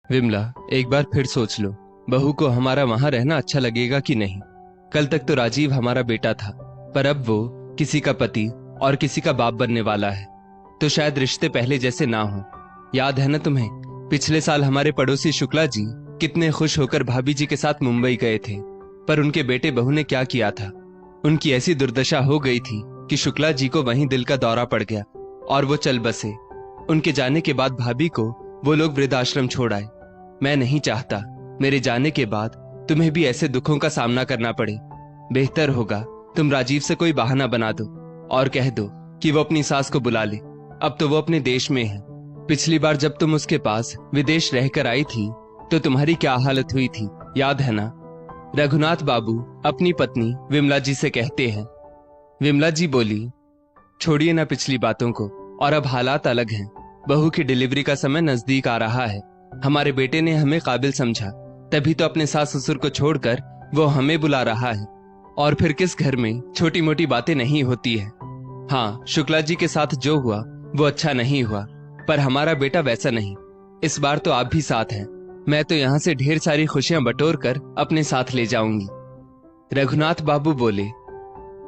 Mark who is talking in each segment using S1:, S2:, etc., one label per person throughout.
S1: विमला, एक बार फिर सोच लो, बहू को हमारा वहां रहना अच्छा लगेगा कि नहीं। कल तक तो राजीव हमारा बेटा था, पर अब वो किसी का पति और किसी का बाप बनने वाला है, तो शायद रिश्ते पहले जैसे ना हो। याद है ना तुम्हें, पिछले साल हमारे पड़ोसी शुक्ला जी कितने खुश होकर भाभी जी के साथ मुंबई गए थे, पर उनके बेटे बहू ने क्या किया था। उनकी ऐसी दुर्दशा हो गई थी कि शुक्ला जी को वहीं दिल का दौरा पड़ गया और वो चल बसे। उनके जाने के बाद भाभी को वो लोग वृद्धाश्रम छोड़ आए। मैं नहीं चाहता मेरे जाने के बाद तुम्हें भी ऐसे दुखों का सामना करना पड़े। बेहतर होगा तुम राजीव से कोई बहाना बना दो और कह दो कि वो अपनी सास को बुला ले। अब तो वो अपने देश में है। पिछली बार जब तुम उसके पास विदेश रहकर आई थी तो तुम्हारी क्या हालत हुई थी, याद है ना। रघुनाथ बाबू अपनी पत्नी विमला जी से कहते हैं। विमला जी बोली, छोड़िए ना पिछली बातों को, और अब हालात अलग हैं। बहू की डिलीवरी का समय नजदीक आ रहा है। हमारे बेटे ने हमें काबिल समझा, तभी तो अपने सास ससुर को छोड़कर वो हमें बुला रहा है। और फिर किस घर में छोटी मोटी बातें नहीं होती है। हाँ, शुक्ला जी के साथ जो हुआ वो अच्छा नहीं हुआ, पर हमारा बेटा वैसा नहीं। इस बार तो आप भी साथ हैं। मैं तो यहाँ से ढेर सारी खुशियां बटोर कर अपने साथ ले जाऊंगी। रघुनाथ बाबू बोले,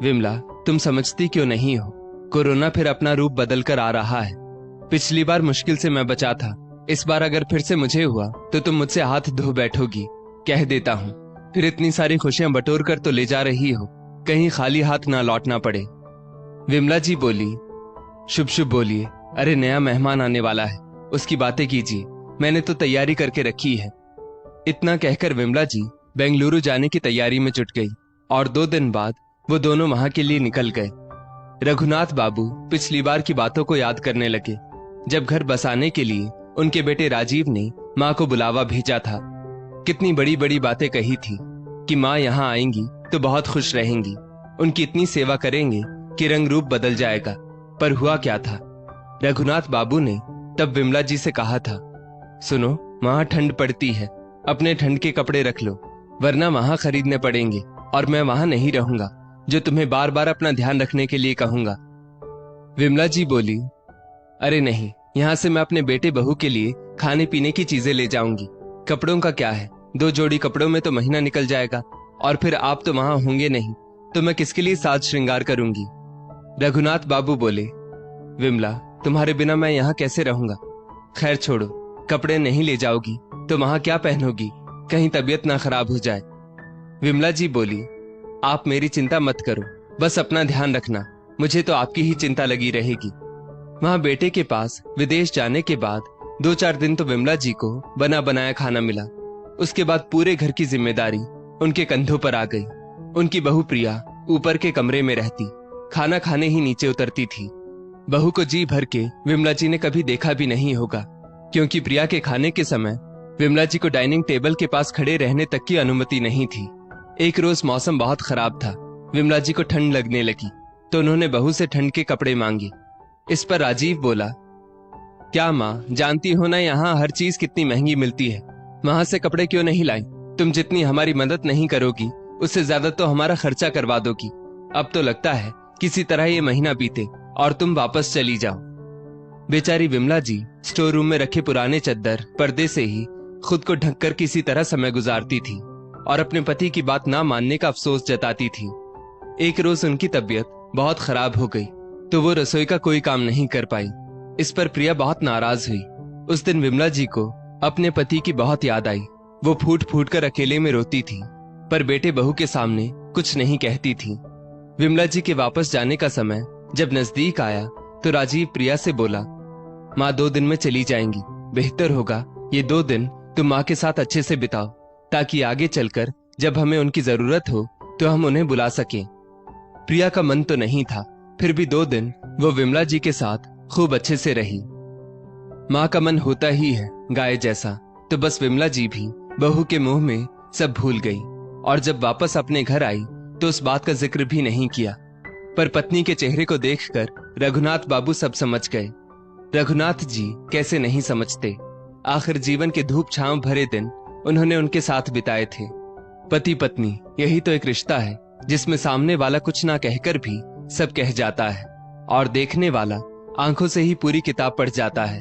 S1: विमला, तुम समझती क्यों नहीं हो। कोरोना फिर अपना रूप बदल कर आ रहा है। पिछली बार मुश्किल से मैं बचा था, इस बार अगर फिर से मुझे हुआ तो तुम मुझसे हाथ धो बैठोगी। कह देता हूँ, फिर इतनी सारी खुशियां बटोर कर तो ले जा रही हो, कहीं खाली हाथ ना लौटना पड़े। विमला जी बोली, शुभ शुभ बोलिए। अरे नया मेहमान आने वाला है, उसकी बातें कीजिए, मैंने तो तैयारी करके रखी है। इतना कहकर विमला जी बेंगलुरु जाने की तैयारी में जुट गई और 2 दिन बाद वो दोनों वहां के लिए निकल गए। रघुनाथ बाबू पिछली बार की बातों को याद करने लगे, जब घर बसाने के लिए उनके बेटे राजीव ने माँ को बुलावा भेजा था। कितनी बड़ी बड़ी बातें कही थी कि माँ यहाँ आएंगी तो बहुत खुश रहेंगी, उनकी इतनी सेवा करेंगे कि रंग रूप बदल जाएगा। पर हुआ क्या था। रघुनाथ बाबू ने तब विमला जी से कहा था, सुनो, वहां ठंड पड़ती है, अपने ठंड के कपड़े रख लो, वरना वहां खरीदने पड़ेंगे और मैं वहां नहीं रहूंगा, जो तुम्हें बार बार अपना ध्यान रखने के लिए कहूंगा। विमला जी बोली, अरे नहीं, यहाँ से मैं अपने बेटे बहू के लिए खाने पीने की चीजें ले जाऊंगी। कपड़ों का क्या है, 2 जोड़ी कपड़ों में तो महीना निकल जाएगा, और फिर आप तो वहां होंगे नहीं, तो मैं किसके लिए साज श्रृंगार करूंगी। रघुनाथ बाबू बोले, विमला, तुम्हारे बिना मैं यहाँ कैसे रहूंगा। खैर छोड़ो, कपड़े नहीं ले जाओगी तो वहां क्या पहनोगी, कहीं तबीयत ना खराब हो जाए। विमला जी बोली, आप मेरी चिंता मत करो, बस अपना ध्यान रखना, मुझे तो आपकी ही चिंता लगी रहेगी। वहां बेटे के पास विदेश जाने के बाद 2-4 दिन तो विमला जी को बना बनाया खाना मिला। उसके बाद पूरे घर की जिम्मेदारी उनके कंधों पर आ गई। उनकी बहू प्रिया ऊपर के कमरे में रहती, खाना खाने ही नीचे उतरती थी। बहू को जी भर के विमला जी ने कभी देखा भी नहीं होगा, क्योंकि प्रिया के खाने के समय विमला जी को डाइनिंग टेबल के पास खड़े रहने तक की अनुमति नहीं थी। एक रोज मौसम बहुत खराब था, विमला जी को ठंड लगने लगी, तो उन्होंने बहू से ठंड के कपड़े मांगे। इस पर राजीव बोला, क्या माँ, जानती हो ना यहाँ हर चीज कितनी महंगी मिलती है, वहां से कपड़े क्यों नहीं लाई। तुम जितनी हमारी मदद नहीं करोगी उससे ज्यादा तो हमारा खर्चा करवा दोगी। अब तो लगता है किसी तरह ये महीना बीते और तुम वापस चली जाओ। बेचारी विमला जी स्टोर रूम में रखे पुराने चद्दर पर्दे से ही खुद को ढककर किसी तरह समय गुजारती थी और अपने पति की बात ना मानने का अफसोस जताती थी। एक रोज उनकी तबीयत बहुत खराब हो गई, तो वो रसोई का कोई काम नहीं कर पाई। इस पर प्रिया बहुत नाराज हुई। उस दिन विमला जी को अपने पति की बहुत याद आई। वो फूट फूट कर अकेले में रोती थी, पर बेटे बहू के सामने कुछ नहीं कहती थी। विमला जी के वापस जाने का समय जब नजदीक आया तो राजीव प्रिया से बोला, माँ 2 दिन में चली जाएंगी, बेहतर होगा ये 2 दिन तुम माँ के साथ अच्छे से बिताओ, ताकि आगे चलकर जब हमें उनकी जरूरत हो तो हम उन्हें बुला सकें। प्रिया का मन तो नहीं था, फिर भी 2 दिन वो विमला जी के साथ खूब अच्छे से रही। माँ का मन होता ही है गाय जैसा, तो बस विमला जी भी बहू के मुंह में सब भूल गई, और जब वापस अपने घर आई तो उस बात का जिक्र भी नहीं किया। पर पत्नी के चेहरे को देखकर रघुनाथ बाबू सब समझ गए। रघुनाथ जी कैसे नहीं समझते, आखिर जीवन के धूप छांव भरे दिन उन्होंने उनके साथ बिताए थे। पति पत्नी यही तो एक रिश्ता है जिसमें सामने वाला कुछ ना कहकर भी सब कह जाता है और देखने वाला आंखों से ही पूरी किताब पढ़ जाता है।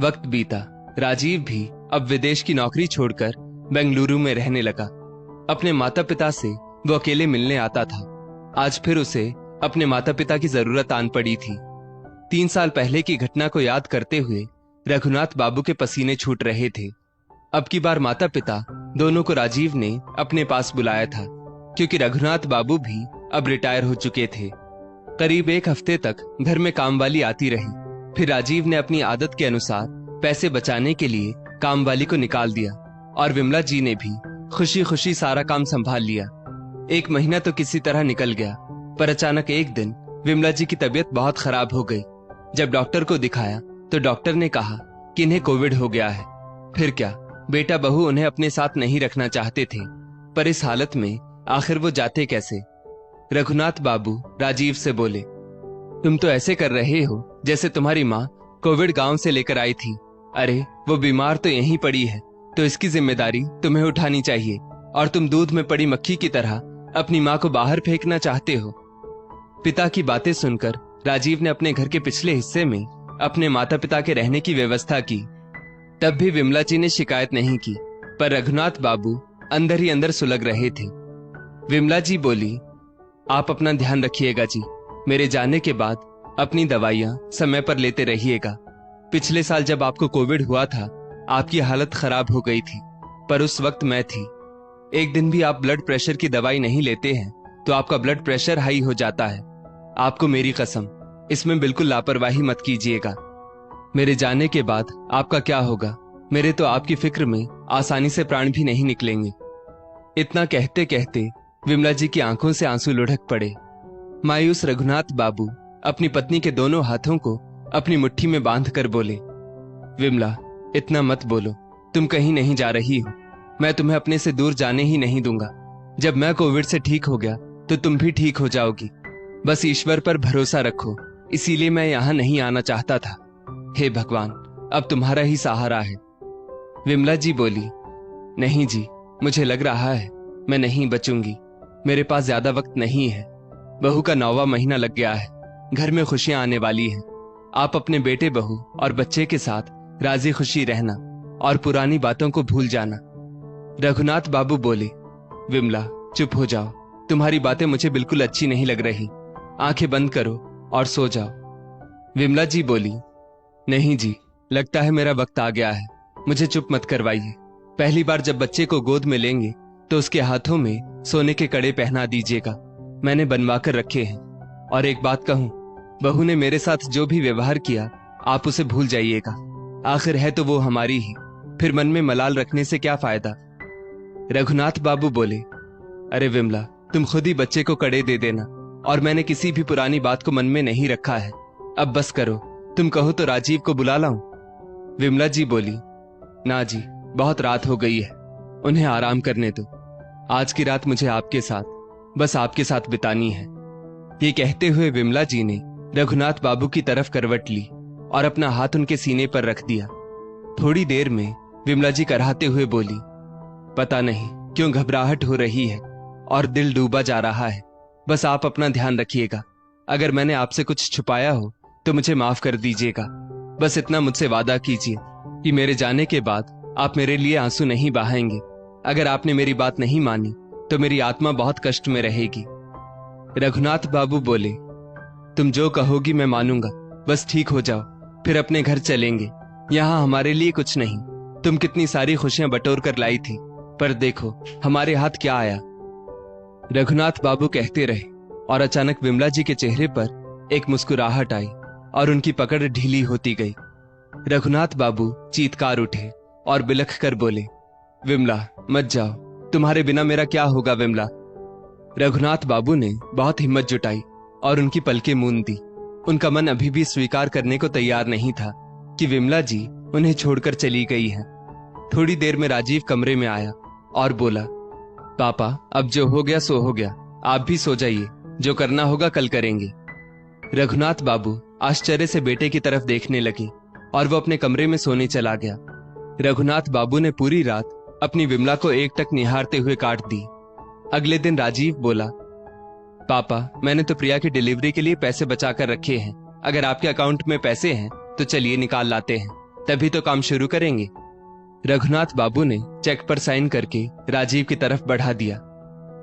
S1: वक्त बीता, राजीव भी अब विदेश की नौकरी छोड़कर बेंगलुरु में रहने लगा। अपने माता पिता से वो अकेले मिलने आता था। आज फिर उसे अपने माता पिता की जरूरत आन पड़ी थी। 3 साल पहले की घटना को याद करते हुए रघुनाथ बाबू के पसीने छूट रहे थे। अब की बार माता पिता दोनों को राजीव ने अपने पास बुलाया था, क्योंकि रघुनाथ बाबू भी अब रिटायर हो चुके थे। करीब 1 हफ्ते तक घर में कामवाली आती रही। फिर राजीव ने अपनी आदत के अनुसार पैसे बचाने के लिए कामवाली को निकाल दिया और विमला जी ने भी खुशी खुशी सारा काम संभाल लिया। 1 महीना तो किसी तरह निकल गया, पर अचानक एक दिन विमला जी की तबीयत बहुत खराब हो गई। जब डॉक्टर को दिखाया तो डॉक्टर ने कहा कि इन्हें कोविड हो गया है। फिर क्या, बेटा बहू उन्हें अपने साथ नहीं रखना चाहते थे, पर इस हालत में आखिर वो जाते कैसे। रघुनाथ बाबू राजीव से बोले, तुम तो ऐसे कर रहे हो जैसे तुम्हारी माँ कोविड गांव से लेकर आई थी। अरे वो बीमार तो यहीं पड़ी है, तो इसकी जिम्मेदारी तुम्हें उठानी चाहिए, और तुम दूध में पड़ी मक्खी की तरह अपनी माँ को बाहर फेंकना चाहते हो। पिता की बातें सुनकर राजीव ने अपने घर के पिछले हिस्से में अपने माता पिता के रहने की व्यवस्था की। तब भी विमला जी ने शिकायत नहीं की, पर रघुनाथ बाबू अंदर ही अंदर सुलग रहे थे। विमला जी बोली, आप अपना ध्यान रखिएगा जी। मेरे जाने के बाद अपनी दवाइयां समय पर लेते रहिएगा। पिछले साल जब आपको कोविड हुआ था, आपकी हालत खराब हो गई थी, पर उस वक्त मैं थी। एक दिन भी आप ब्लड प्रेशर की दवाई नहीं लेते हैं तो आपका ब्लड प्रेशर हाई हो जाता है। आपको मेरी कसम, इसमें बिल्कुल लापरवाही मत कीजिएगा। मेरे जाने के बाद आपका क्या होगा, मेरे तो आपकी फिक्र में आसानी से प्राण भी नहीं निकलेंगे। इतना कहते कहते विमला जी की आंखों से आंसू लुढ़क पड़े। मायूस रघुनाथ बाबू अपनी पत्नी के दोनों हाथों को अपनी मुट्ठी में बांध कर बोले, विमला, इतना मत बोलो, तुम कहीं नहीं जा रही हो। मैं तुम्हें अपने से दूर जाने ही नहीं दूंगा। जब मैं कोविड से ठीक हो गया तो तुम भी ठीक हो जाओगी। बस ईश्वर पर भरोसा रखो, इसीलिए मैं यहाँ नहीं आना चाहता था। हे भगवान, अब तुम्हारा ही सहारा है। विमला जी बोली, नहीं जी, मुझे लग रहा है मैं नहीं बचूंगी। मेरे पास ज्यादा वक्त नहीं है। बहू का 9वां महीना लग गया है। घर में खुशियां आने वाली हैं। आप अपने बेटे बहू और बच्चे के साथ राजी खुशी रहना और पुरानी बातों को भूल जाना। रघुनाथ बाबू बोले, विमला चुप हो जाओ, तुम्हारी बातें मुझे बिल्कुल अच्छी नहीं लग रही। आंखें बंद करो और सो जाओ। विमला जी बोली, नहीं जी, लगता है मेरा वक्त आ गया है। मुझे चुप मत करवाइए। पहली बार जब बच्चे को गोद में लेंगे तो उसके हाथों में सोने के कड़े पहना दीजिएगा। मैंने बनवा कर रखे हैं। और एक बात कहूं, बहू ने मेरे साथ जो भी व्यवहार किया आप उसे भूल जाइएगा। आखिर है तो वो हमारी ही, फिर मन में मलाल रखने से क्या फायदा। रघुनाथ बाबू बोले, अरे विमला, तुम खुद ही बच्चे को कड़े दे देना, और मैंने किसी भी पुरानी बात को मन में नहीं रखा है। अब बस करो, तुम कहो तो राजीव को बुला लाऊं। विमला जी बोली, ना जी, बहुत रात हो गई है, उन्हें आराम करने दो। आज की रात मुझे आपके साथ, बस आपके साथ बितानी है। ये कहते हुए विमला जी ने रघुनाथ बाबू की तरफ करवट ली और अपना हाथ उनके सीने पर रख दिया। थोड़ी देर में विमला जी कराहते हुए बोली, पता नहीं क्यों घबराहट हो रही है और दिल डूबा जा रहा है। बस आप अपना ध्यान रखिएगा। अगर मैंने आपसे कुछ छुपाया हो तो मुझे माफ कर दीजिएगा। बस इतना मुझसे वादा कीजिए कि मेरे जाने के बाद आप मेरे लिए आंसू नहीं बहाएंगे। अगर आपने मेरी बात नहीं मानी तो मेरी आत्मा बहुत कष्ट में रहेगी। रघुनाथ बाबू बोले, तुम जो कहोगी मैं मानूंगा। बस ठीक हो जाओ, फिर अपने घर चलेंगे। यहाँ हमारे लिए कुछ नहीं। तुम कितनी सारी खुशियां बटोर कर लाई थी, पर देखो हमारे हाथ क्या आया। रघुनाथ बाबू कहते रहे और अचानक विमला जी के चेहरे पर एक मुस्कुराहट आई और उनकी पकड़ ढीली होती गई। रघुनाथ बाबू चीत्कार उठे और बिलख कर बोले, विमला मत जाओ, तुम्हारे बिना मेरा क्या होगा विमला। रघुनाथ बाबू ने बहुत हिम्मत जुटाई और उनकी पलकें मूंद दी। उनका मन अभी भी स्वीकार करने को तैयार नहीं था कि विमला जी उन्हें छोड़कर चली गई है। थोड़ी देर में राजीव कमरे में आया और बोला, पापा अब जो हो गया सो हो गया, आप भी सो जाइए, जो करना होगा कल करेंगे। रघुनाथ बाबू आश्चर्य से बेटे की तरफ देखने लगे और वो अपने कमरे में सोने चला गया। रघुनाथ बाबू ने पूरी रात अपनी विमला को एकटक निहारते हुए काट दी। अगले दिन राजीव बोला, पापा मैंने तो प्रिया की डिलीवरी के लिए पैसे बचा कर रखे हैं। अगर आपके अकाउंट में पैसे हैं तो चलिए निकाल लाते हैं, तभी तो काम शुरू करेंगे। रघुनाथ बाबू ने चेक पर साइन करके राजीव की तरफ बढ़ा दिया।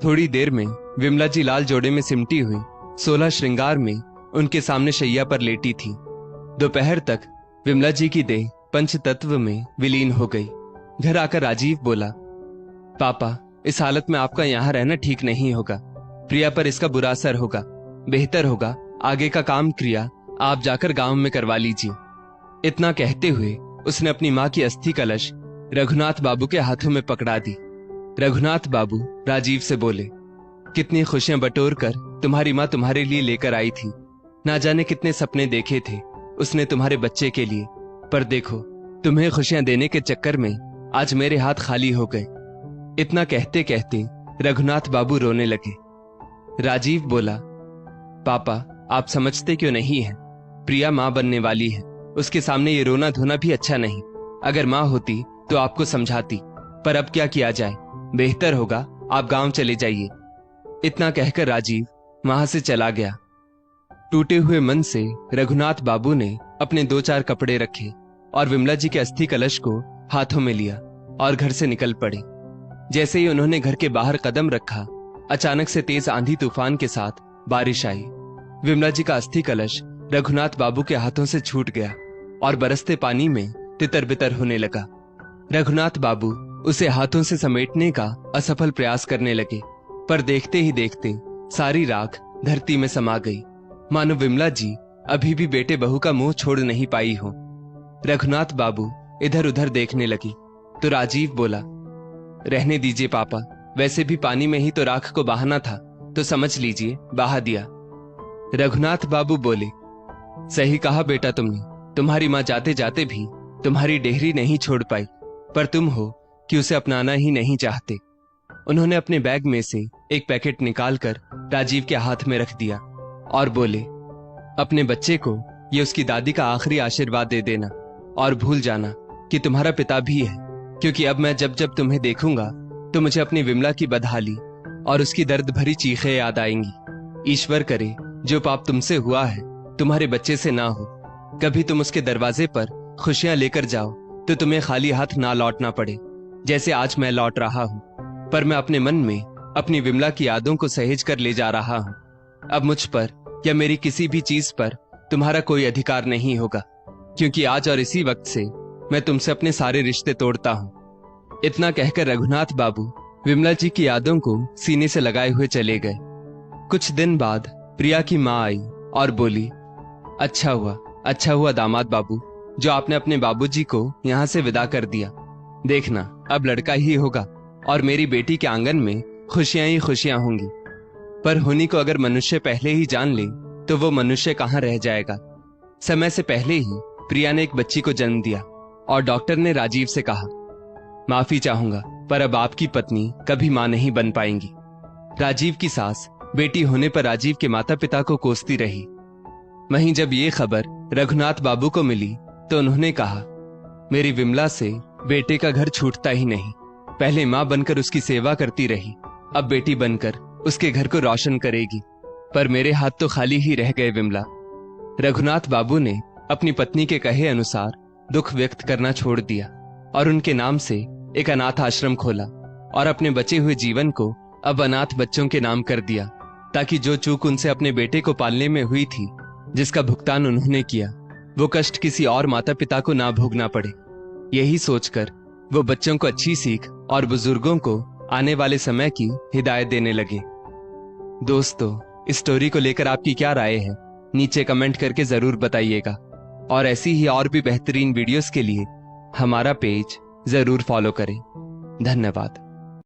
S1: थोड़ी देर में विमला जी लाल जोड़े में सिमटी हुई 16 श्रृंगार में उनके सामने शैया पर लेटी थी। दोपहर तक विमला जी की देह पंचतत्व में विलीन हो गई। घर आकर राजीव बोला, पापा, इस हालत में आपका यहाँ रहना ठीक नहीं होगा। प्रिया पर इसका बुरा असर होगा। बेहतर होगा आगे का काम क्रिया आप जाकर गांव में करवा लीजिए। इतना कहते हुए उसने अपनी माँ की अस्थि कलश रघुनाथ बाबू के हाथों में पकड़ा दी। रघुनाथ बाबू राजीव से बोले, कितनी खुशियां बटोर कर तुम्हारी माँ तुम्हारे लिए लेकर आई थी। ना जाने कितने सपने देखे थे उसने तुम्हारे बच्चे के लिए, पर देखो तुम्हें खुशियां देने के चक्कर में आज मेरे हाथ खाली हो गए। इतना कहते कहते रघुनाथ बाबू रोने लगे। राजीव बोला, पापा, आप समझते क्यों नहीं हैं? प्रिया माँ बनने वाली है, उसके सामने ये रोना धोना भी अच्छा नहीं। अगर माँ होती तो आपको समझाती, पर अब क्या किया जाए। बेहतर होगा आप गांव चले जाइए। इतना कहकर राजीव वहां से चला गया। टूटे हुए मन से रघुनाथ बाबू ने अपने 2-4 कपड़े रखे और विमला जी के अस्थि कलश को हाथों में लिया और घर से निकल पड़े। जैसे ही उन्होंने घर के बाहर कदम रखा, अचानक से तेज आंधी तूफान के साथ बारिश आई। विमला जी का अस्थि कलश रघुनाथ बाबू के हाथों से छूट गया और बरसते पानी में तितर बितर होने लगा। रघुनाथ बाबू उसे हाथों से समेटने का असफल प्रयास करने लगे, पर देखते ही देखते सारी राख धरती में समा गई, मानो विमला जी अभी भी बेटे बहू का मुंह छोड़ नहीं पाई हो। रघुनाथ बाबू इधर उधर देखने लगी तो राजीव बोला, रहने दीजिए पापा, वैसे भी पानी में ही तो राख को बहाना था, तो समझ लीजिए बहा दिया। रघुनाथ बाबू बोले, सही कहा बेटा तुमने। तुम्हारी माँ जाते जाते भी तुम्हारी डेहरी नहीं छोड़ पाई, पर तुम हो कि उसे अपनाना ही नहीं चाहते। उन्होंने अपने बैग में से एक पैकेट निकालकर राजीव के हाथ में रख दिया और बोले, अपने बच्चे को ये उसकी दादी का आखिरी आशीर्वाद दे देना और भूल जाना कि तुम्हारा पिता भी है, क्योंकि अब मैं जब जब तुम्हें देखूंगा तो मुझे अपनी विमला की बदहाली और उसकी दर्द भरी चीखें याद आएंगी। ईश्वर करे जो पाप तुमसे हुआ है तुम्हारे बच्चे से ना हो। कभी तुम उसके दरवाजे पर खुशियां लेकर जाओ तो तुम्हें खाली हाथ ना लौटना पड़े, जैसे आज मैं लौट रहा हूँ। पर मैं अपने मन में अपनी विमला की यादों को सहेज कर ले जा रहा हूँ। अब मुझ पर या मेरी किसी भी चीज पर तुम्हारा कोई अधिकार नहीं होगा, क्योंकि आज और इसी वक्त से मैं तुमसे अपने सारे रिश्ते तोड़ता हूँ। इतना कहकर रघुनाथ बाबू विमला जी की यादों को सीने से लगाए हुए चले गए। कुछ दिन बाद प्रिया की माँ आई और बोली, अच्छा हुआ दामाद बाबू, जो आपने अपने बाबूजी को यहाँ से विदा कर दिया। देखना अब लड़का ही होगा और मेरी बेटी के आंगन में खुशियां ही खुशियां होंगी। पर होनी को अगर मनुष्य पहले ही जान ले तो वो मनुष्य कहाँ रह जाएगा। समय से पहले ही प्रिया ने एक बच्ची को जन्म दिया और डॉक्टर ने राजीव से कहा, माफी चाहूंगा पर अब आपकी पत्नी कभी मां नहीं बन पाएंगी। राजीव की सास बेटी होने पर राजीव के माता पिता को कोसती रही। वहीं जब ये खबर रघुनाथ बाबू को मिली तो उन्होंने कहा, मेरी विमला से बेटे का घर छूटता ही नहीं। पहले मां बनकर उसकी सेवा करती रही, अब बेटी बनकर उसके घर को रोशन करेगी। पर मेरे हाथ तो खाली ही रह गए विमला। रघुनाथ बाबू ने अपनी पत्नी के कहे अनुसार दुख व्यक्त करना छोड़ दिया और उनके नाम से एक अनाथ आश्रम खोला और अपने बचे हुए जीवन को अब अनाथ बच्चों के नाम कर दिया, ताकि जो चूक उनसे अपने बेटे को पालने में हुई थी, जिसका भुगतान उन्होंने किया, वो कष्ट किसी और माता पिता को ना भोगना पड़े। यही सोचकर वो बच्चों को अच्छी सीख और बुजुर्गों को आने वाले समय की हिदायत देने लगे। दोस्तों, इस स्टोरी को लेकर आपकी क्या राय है, नीचे कमेंट करके जरूर बताइएगा और ऐसी ही और भी बेहतरीन वीडियोस के लिए हमारा पेज जरूर फॉलो करें। धन्यवाद।